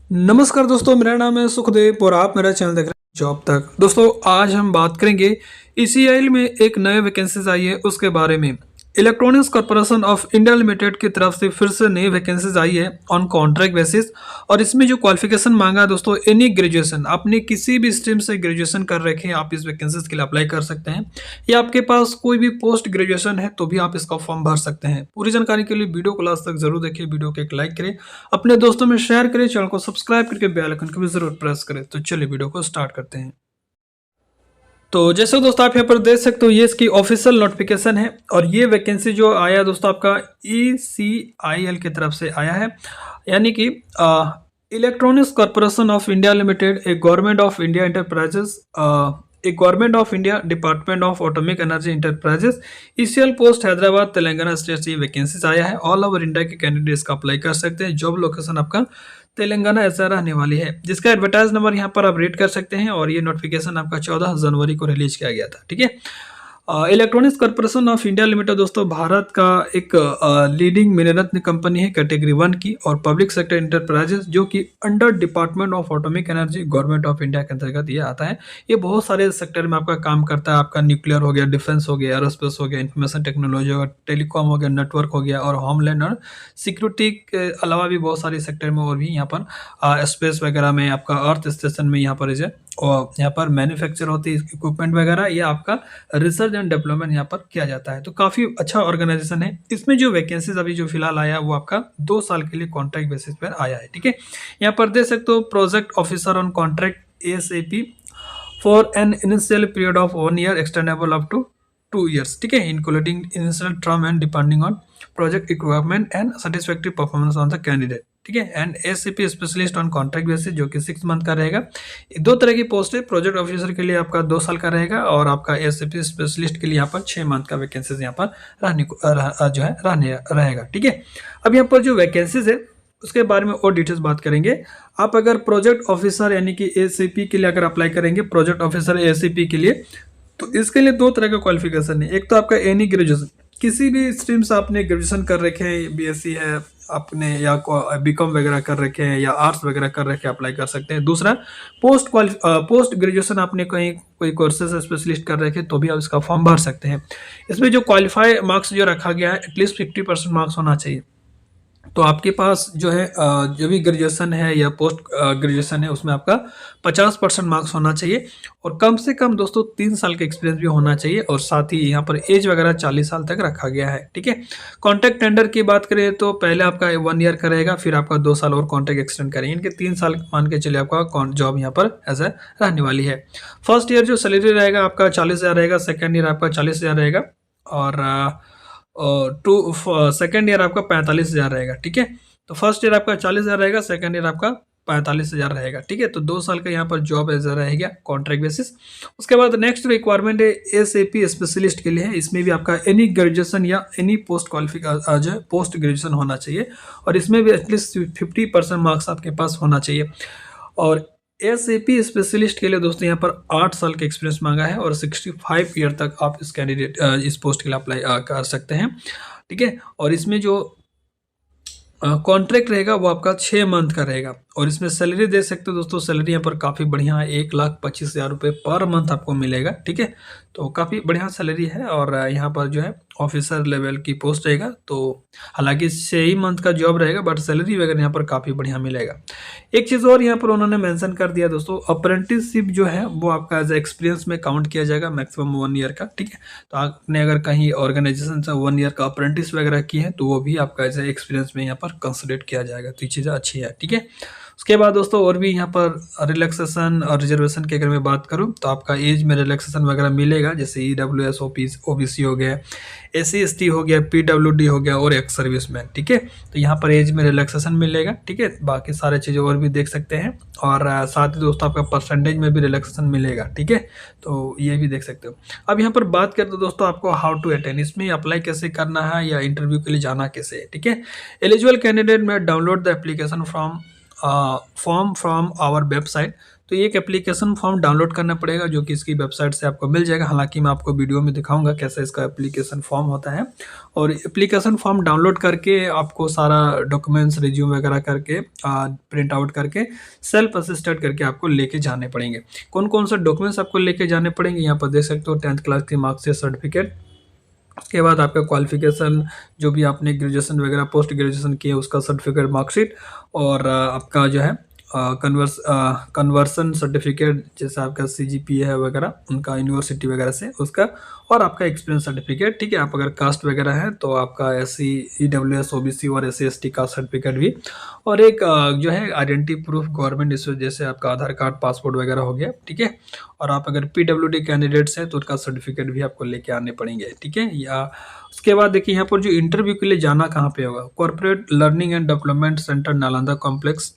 नमस्कार दोस्तों, मेरा नाम है सुखदेव और आप मेरा चैनल देख रहे हैं जॉब तक। दोस्तों आज हम बात करेंगे ईसीआई में एक नए वैकेंसीज आई है उसके बारे में। Electronics corporation of India limited की तरफ से फिर से नई वैकेंसीज आई है ऑन कॉन्ट्रैक्ट बेसिस। और इसमें जो क्वालिफिकेशन मांगा है दोस्तों, एनी ग्रेजुएशन, आपने किसी भी स्ट्रीम से ग्रेजुएशन कर रखे हैं आप इस वैकेंसीज के लिए अप्लाई कर सकते हैं, या आपके पास कोई भी पोस्ट ग्रेजुएशन है तो भी आप इसका फॉर्म भर सकते हैं। पूरी जानकारी के लिए वीडियो को लास्ट तक जरूर देखिए, वीडियो को एक लाइक करें, अपने दोस्तों में शेयर करें, चैनल को सब्सक्राइब करके बेल आइकन को भी जरूर प्रेस करें। तो चलिए वीडियो को स्टार्ट करते हैं। तो जैसे दोस्तों आप यहाँ पर देख सकते हो, ये इसकी ऑफिशियल नोटिफिकेशन है और ये वैकेंसी जो आया है दोस्तों आपका ECIL की तरफ से आया है, यानी कि electronics corporation of India limited, एक गवर्नमेंट ऑफ इंडिया इंटरप्राइजेस, एक government of India department of atomic energy enterprises, ECL post Hyderabad Telangana state से ये वैकेंसीज आया है। ऑल ओवर इंडिया के कैंडिडेट्स का अप्लाई कर सकते हैं। जॉब लोकेशन आपका तेलंगाना ऐसा रहने वाली है, जिसका एडवर्टाइज नंबर यहाँ पर आप रीड कर सकते हैं। और ये नोटिफिकेशन आपका 14 जनवरी को रिलीज किया गया था। ठीक है, electronics corporation of India limited दोस्तों भारत का एक लीडिंग मिनरत्न कंपनी है कैटेगरी 1 की और पब्लिक सेक्टर इंटरप्राइजेस, जो कि under department of atomic energy government of India के अंतर्गत ये आता है। ये बहुत सारे सेक्टर में आपका काम करता है। आपका न्यूक्लियर हो गया, डिफेंस हो गया, एरोस्पेस हो गया, इंफॉर्मेशन टेक्नोलॉजी हो गया, टेलीकॉम हो गया, नेटवर्क हो गया और होमलैंड और सिक्योरिटी के अलावा भी बहुत सारे सेक्टर में और भी यहाँ पर स्पेस वगैरह में, आपका अर्थ स्टेशन में यहाँ पर है और यहाँ पर मैन्युफैक्चर होती है इक्विपमेंट वगैरह, ये आपका रिसर्च एंड डेवलपमेंट यहाँ पर किया जाता है। तो काफ़ी अच्छा ऑर्गेनाइजेशन है। इसमें जो वैकेंसीज अभी जो फिलहाल आया वो आपका 2 साल के लिए कॉन्ट्रैक्ट बेसिस पर आया है। ठीक है, यहाँ पर देख सकते हो, project officer on contract ASAP for an initial period of 1 year extendable up to 2 years. ठीक है, including initial term and depending on project equipment and satisfactory performance on the candidate. ठीक है, and ASAP specialist on contract basis, जो कि 6 month का रहेगा। 2 तरह की पोस्ट है, प्रोजेक्ट ऑफिसर के लिए आपका 2 साल का रहेगा और आपका ASAP स्पेशलिस्ट के लिए यहाँ पर 6 मंथ का वैकेंसीज यहाँ पर जो है रहने रहेगा। ठीक है, अब यहाँ पर जो वैकेंसीज है उसके बारे में और डिटेल्स बात करेंगे। आप अगर प्रोजेक्ट ऑफिसर यानी कि ASAP के लिए अगर अप्लाई करेंगे, प्रोजेक्ट ऑफिसर ASAP के लिए, तो इसके लिए 2 तरह का क्वालिफिकेशन है। एक तो आपका एनी ग्रेजुएशन, किसी भी स्ट्रीम से आपने ग्रेजुएशन कर रखे हैं, BSc है आपने या BCom वगैरह कर रखे हैं या आर्ट्स वगैरह कर रखे हैं, अप्लाई कर सकते हैं। दूसरा पोस्ट ग्रेजुएशन आपने कहीं कोई कोर्सेज स्पेशलिस्ट कर रखे तो भी आप इसका फॉर्म भर सकते हैं। इसमें जो क्वालिफाई मार्क्स जो रखा गया है, एटलीस्ट 50% मार्क्स होना चाहिए। तो आपके पास जो है जो भी ग्रेजुएशन है या पोस्ट ग्रेजुएशन है उसमें आपका 50% मार्क्स होना चाहिए और कम से कम दोस्तों 3 साल का एक्सपीरियंस भी होना चाहिए और साथ ही यहाँ पर एज वगैरह 40 साल तक रखा गया है। ठीक है, कॉन्ट्रैक्ट टेंडर की बात करें तो पहले आपका 1 ईयर का रहेगा, फिर आपका 2 साल और कॉन्ट्रैक्ट एक्सटेंड करेंगे, इनके 3 साल मान के चलिए आपका जॉब यहाँ पर ऐसा रहने वाली है। फर्स्ट ईयर जो सैलरी रहेगा आपका 40,000 रहेगा, सेकेंड ईयर आपका 40,000 रहेगा और सेकेंड ईयर आपका 45,000 रहेगा। ठीक है, तो फर्स्ट ईयर आपका 40,000 रहेगा, सेकेंड ईयर आपका 45,000 रहेगा। ठीक है, तो 2 साल का यहाँ पर जॉब ऐसा रहेगा कॉन्ट्रैक्ट बेसिस। उसके बाद नेक्स्ट रिक्वायरमेंट है ASAP स्पेशलिस्ट के लिए है। इसमें भी आपका एनी ग्रेजुएशन या एनी पोस्ट क्वालिफिकेशन जो है पोस्ट ग्रेजुएशन होना चाहिए और इसमें भी एटलीस्ट 50% मार्क्स आपके पास होना चाहिए। और ASAP स्पेशलिस्ट के लिए दोस्तों यहाँ पर 8 साल का एक्सपीरियंस मांगा है और 65 ईयर तक आप इस पोस्ट के लिए अप्लाई कर सकते हैं। ठीक है, और इसमें जो कॉन्ट्रैक्ट रहेगा वो आपका 6 मंथ का रहेगा और इसमें सैलरी दे सकते हो दोस्तों। सैलरी यहाँ पर काफ़ी बढ़िया है, 1,25,000 रुपये पर मंथ आपको मिलेगा। ठीक है, तो काफ़ी बढ़िया सैलरी है और यहाँ पर जो है ऑफिसर लेवल की पोस्ट रहेगा। तो हालांकि 6 ही मंथ का जॉब रहेगा बट सैलरी वगैरह यहाँ पर काफ़ी बढ़िया मिलेगा। एक चीज़ और यहाँ पर उन्होंने मेंशन कर दिया दोस्तों, अप्रेंटिसशिप जो है वो आपका एज एक्सपीरियंस में काउंट किया जाएगा, मैक्सिमम 1 ईयर का। ठीक है, तो आपने अगर कहीं ऑर्गेनाइजेशन से 1 ईयर का अप्रेंटिस वगैरह की है तो वो भी आपका एज एक्सपीरियंस में यहाँ पर कंसिडर किया जाएगा। तो ये चीज़ अच्छी है। ठीक है, उसके बाद दोस्तों और भी यहाँ पर रिलैक्सेशन और रिजर्वेशन की अगर मैं बात करूँ तो आपका एज में रिलैक्सेशन वगैरह मिलेगा, जैसे EWS OBC हो गया, SC ST हो गया, PWD हो गया और एक्स सर्विसमैन। ठीक है, तो यहाँ पर एज में रिलैक्सेशन मिलेगा। ठीक है, बाकी सारे चीज़ें और भी देख सकते हैं और साथ ही दोस्तों आपका परसेंटेज में भी रिलैक्सेशन मिलेगा। ठीक है, तो ये भी देख सकते हो। अब यहाँ पर बात करते हो दोस्तों आपको हाउ टू अटेंड, इसमें अप्लाई कैसे करना है या इंटरव्यू के लिए जाना कैसे है। ठीक है, एलिजिबल कैंडिडेट में download the application form from our website. तो ये एक एप्लीकेशन फॉर्म डाउनलोड करना पड़ेगा जो कि इसकी वेबसाइट से आपको मिल जाएगा। हालांकि मैं आपको वीडियो में दिखाऊंगा कैसे इसका एप्लीकेशन फॉर्म होता है। और एप्लीकेशन फॉर्म डाउनलोड करके आपको सारा डॉक्यूमेंट्स रिज्यूम वगैरह करके प्रिंट आउट करके सेल्फ असिस्टेड करके आपको लेके जाने पड़ेंगे। कौन कौन से डॉक्यूमेंट्स आपको लेके जाने पड़ेंगे यहाँ पर देख सकते हो। 10th क्लास की मार्क्सिट सर्टिफिकेट, उसके बाद आपका क्वालिफिकेशन जो भी आपने ग्रेजुएशन वगैरह पोस्ट ग्रेजुएशन किए उसका सर्टिफिकेट मार्कशीट, और आपका जो है कन्वर्सन सर्टिफिकेट जैसे आपका CGPA है वगैरह उनका यूनिवर्सिटी वगैरह से उसका, और आपका एक्सपीरियंस सर्टिफिकेट। ठीक है, आप अगर कास्ट वगैरह है तो आपका SC EWS OBC और SC ST का सर्टिफिकेट भी, और एक जो है आइडेंटिटी प्रूफ गवर्नमेंट इशू जैसे आपका आधार कार्ड पासपोर्ट वगैरह हो गया। ठीक है, और आप अगर PWD कैंडिडेट्स हैं तो उनका सर्टिफिकेट भी आपको लेके आने पड़ेंगे। ठीक है, या उसके बाद देखिए यहाँ पर जो इंटरव्यू के लिए जाना कहाँ पे होगा, corporate learning and development centre Nalanda complex,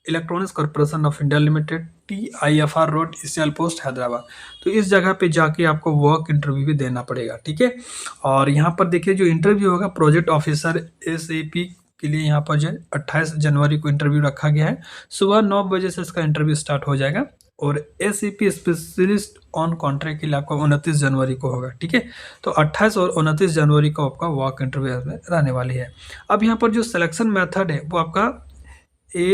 electronics corporation of India limited, TIFR road, ECL post Hyderabad. तो इस जगह पे जाके आपको वर्क इंटरव्यू भी देना पड़ेगा। ठीक है, और यहाँ पर देखिए जो इंटरव्यू होगा प्रोजेक्ट ऑफिसर SAP के लिए यहाँ पर जो 28 जनवरी को इंटरव्यू रखा गया है। सुबह 9 बजे से इसका इंटरव्यू स्टार्ट हो जाएगा, और SAP स्पेशलिस्ट ऑन कॉन्ट्रैक्ट के लिए आपका 29 जनवरी को होगा। ठीक है, तो 28 और 29 जनवरी को आपका वर्क इंटरव्यू में रहने वाली है। अब यहाँ पर जो सिलेक्शन मेथड है वो आपका A,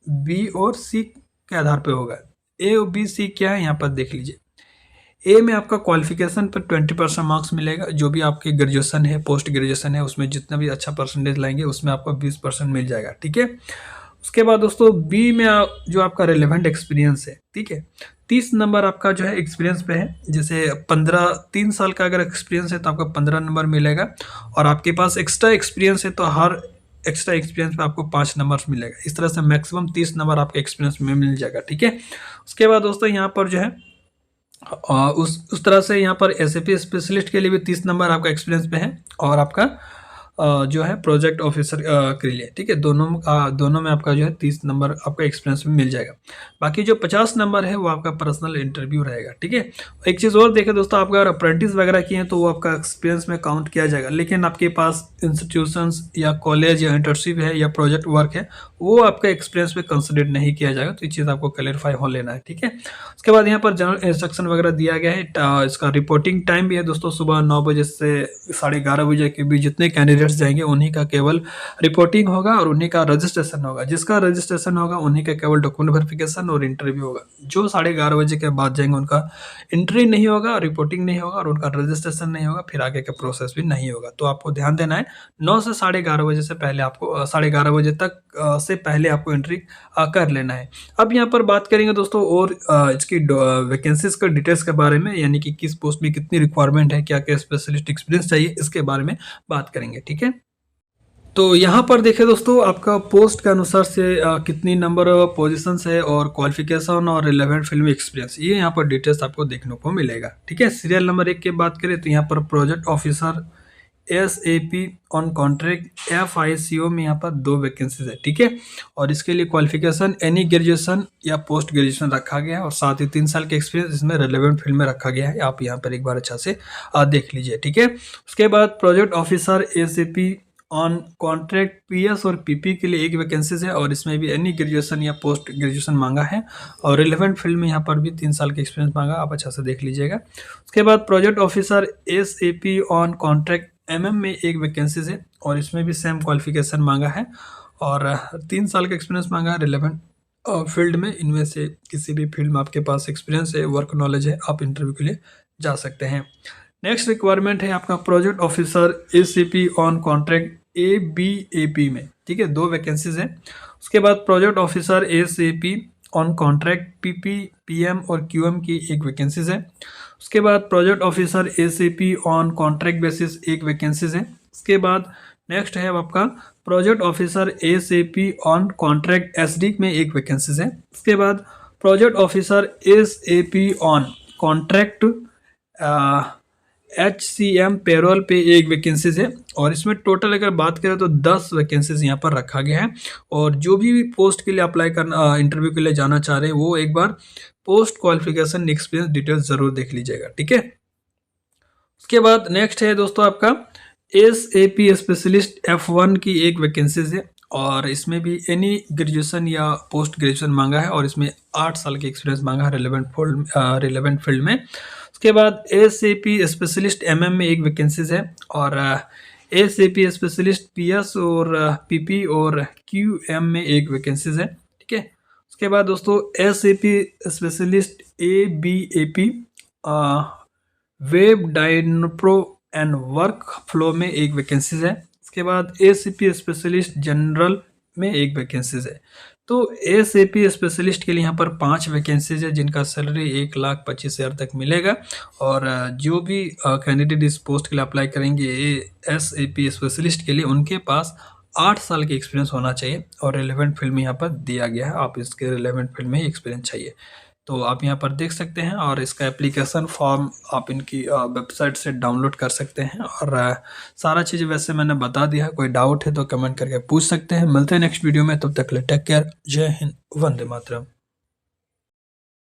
B और C के आधार पे होगा। A और B C क्या है यहाँ पर देख लीजिए। A में आपका क्वालिफिकेशन पर 20% मार्क्स मिलेगा, जो भी आपकी ग्रेजुएशन है पोस्ट ग्रेजुएशन है उसमें जितना भी अच्छा परसेंटेज लाएंगे उसमें आपको 20% मिल जाएगा। ठीक है, उसके बाद दोस्तों B में जो आपका रिलेवेंट एक्सपीरियंस है, ठीक है, 30 नंबर आपका जो है एक्सपीरियंस पे है। जैसे 3 साल का अगर एक्सपीरियंस है तो आपका 15 नंबर मिलेगा, और आपके पास एक्स्ट्रा एक्सपीरियंस है तो हर एक्स्ट्रा एक्सपीरियंस पे आपको 5 नंबर मिलेगा। इस तरह से मैक्सिमम 30 नंबर आपके एक्सपीरियंस में मिल जाएगा। ठीक है, उसके बाद दोस्तों यहाँ पर जो है उस तरह से यहाँ पर SAP स्पेशलिस्ट के लिए भी 30 नंबर आपका एक्सपीरियंस पे है, और आपका जो है प्रोजेक्ट ऑफिसर के लिए। ठीक है, दोनों में आपका जो है 30 नंबर आपका एक्सपीरियंस में मिल जाएगा। बाकी जो 50 नंबर है वो आपका पर्सनल इंटरव्यू रहेगा। ठीक है, एक चीज़ और देखें दोस्तों, आप अगर अप्रेंटिस वगैरह किए हैं तो वो आपका एक्सपीरियंस में काउंट किया जाएगा, लेकिन आपके पास इंस्टीट्यूशंस या कॉलेज या इंटर्नशिप है या प्रोजेक्ट वर्क है वो आपका एक्सपीरियंस में कंसिडर नहीं किया जाएगा। तो ये चीज़ आपको क्लैरिफाई हो लेना है। ठीक है, उसके बाद यहाँ पर जनरल इंस्ट्रक्शन वगैरह दिया गया है। इसका रिपोर्टिंग टाइम भी है दोस्तों, सुबह 9 बजे से 11:30 बजे के बीच जितने कैंडिडेट्स जाएंगे उन्हीं का केवल रिपोर्टिंग होगा और उन्हीं का रजिस्ट्रेशन होगा। जिसका रजिस्ट्रेशन होगा उन्हीं का केवल डॉक्यूमेंट वेरिफिकेशन और इंटरव्यू होगा। जो 11:30 बजे के बाद जाएंगे उनका एंट्री नहीं होगा, रिपोर्टिंग नहीं होगा और उनका रजिस्ट्रेशन नहीं होगा, फिर आगे का प्रोसेस भी नहीं होगा। तो आपको ध्यान देना है 9 से 11:30 बजे से पहले आपको 11:30 बजे तक से पहले आपको एंट्री कर लेना है। अब यहाँ पर बात करेंगे दोस्तों और इसकी वैकेंसीज का डिटेल्स के बारे में, यानी कि किस पोस्ट में कितनी रिक्वायरमेंट है, क्या क्या स्पेशलिस्ट एक्सपीरियंस चाहिए, इसके बारे में बात करेंगे। ठीक है, तो यहाँ पर देखिए दोस्तों आपका पोस्ट के अनुसार से कितनी नंबर पोजीशंस है और क्वालिफिकेशन और रिलेवेंट फिल्म एक्सपीरियंस, ये यहाँ पर डिटेल्स आपको देखने को मिलेगा। ठीक है, सीरियल नंबर 1 की बात करें तो यहाँ पर project officer SAP on contract FICO में यहाँ पर 2 वैकेंसीज है। ठीक है, और इसके लिए क्वालिफिकेशन एनी ग्रेजुएशन या पोस्ट ग्रेजुएशन रखा गया है, और साथ ही 3 साल के एक्सपीरियंस इसमें रिलेवेंट फील्ड में रखा गया है। आप यहाँ पर एक बार अच्छा से देख लीजिए। ठीक है, उसके बाद project officer SAP on contract PS और PP के लिए 1 वैकेंसीज है, और इसमें भी एनी ग्रेजुएशन या पोस्ट ग्रेजुएशन मांगा है, और रिलेवेंट फील्ड में यहाँ पर भी 3 साल का एक्सपीरियंस मांगा, आप अच्छा से देख लीजिएगा। उसके बाद project officer SAP on contract MM में 1 वैकेंसीज है, और इसमें भी सेम क्वालिफिकेशन मांगा है और 3 साल का एक्सपीरियंस मांगा है रिलेवेंट फील्ड में। इनमें से किसी भी फील्ड में आपके पास एक्सपीरियंस है, वर्क नॉलेज है, आप इंटरव्यू के लिए जा सकते हैं। नेक्स्ट रिक्वायरमेंट है आपका project officer SAP on contract ABAP में। ठीक है, 2 वैकेंसीज हैं। उसके बाद project officer SAP on contract PP PM और QM की 1 वैकेंसीज है। उसके बाद project officer SAP on contract basis 1 vacancies है। उसके बाद नेक्स्ट है आपका project officer SAP on contract SD में 1 वैकेंसीज है। उसके बाद project officer SAP on contract HCM payroll पे 1 वैकेंसीज है, और इसमें टोटल अगर बात करें तो 10 वैकेंसीज यहाँ पर रखा गया है। और जो भी पोस्ट के लिए अप्लाई करना इंटरव्यू के लिए जाना चाह रहे हैं वो एक बार पोस्ट क्वालिफिकेशन एक्सपीरियंस डिटेल्स जरूर देख लीजिएगा। ठीक है, उसके बाद नेक्स्ट है दोस्तों आपका SAP स्पेशलिस्ट F1 की 1 वैकेंसीज है, और इसमें भी एनी ग्रेजुएशन या पोस्ट ग्रेजुएशन मांगा है, और इसमें 8 साल की एक्सपीरियंस मांगा है रिलेवेंट फील्ड में। उसके बाद एएसएपी स्पेशलिस्ट एमएम में एक वैकेंसीज है, और एएसएपी स्पेशलिस्ट पीएस और पीपी और क्यूएम में एक वैकेंसीज है। ठीक है। उसके बाद दोस्तों ASAP specialist ABAP web Dynpro and workflow में एक वैकेंसीज है। उसके बाद एसीपी स्पेशलिस्ट जनरल में एक वैकेंसीज है। तो एसीपी स्पेशलिस्ट के लिए यहाँ पर 5 वैकेंसीज है, जिनका सैलरी 1,25,000 तक मिलेगा। और जो भी कैंडिडेट इस पोस्ट के लिए अप्लाई करेंगे एसीपी स्पेशलिस्ट के लिए, उनके पास 8 साल की एक्सपीरियंस होना चाहिए, और रिलेवेंट फील्ड में यहाँ पर दिया गया है, आप इसके रिलेवेंट फील्ड में ही एक्सपीरियंस चाहिए। तो आप यहाँ पर देख सकते हैं, और इसका एप्लीकेशन फॉर्म आप इनकी वेबसाइट से डाउनलोड कर सकते हैं। और सारा चीज़ वैसे मैंने बता दिया है, कोई डाउट है तो कमेंट करके पूछ सकते हैं। मिलते हैं नेक्स्ट वीडियो में, तब तक के लिए टेक केयर, जय हिंद, वंदे मातरम।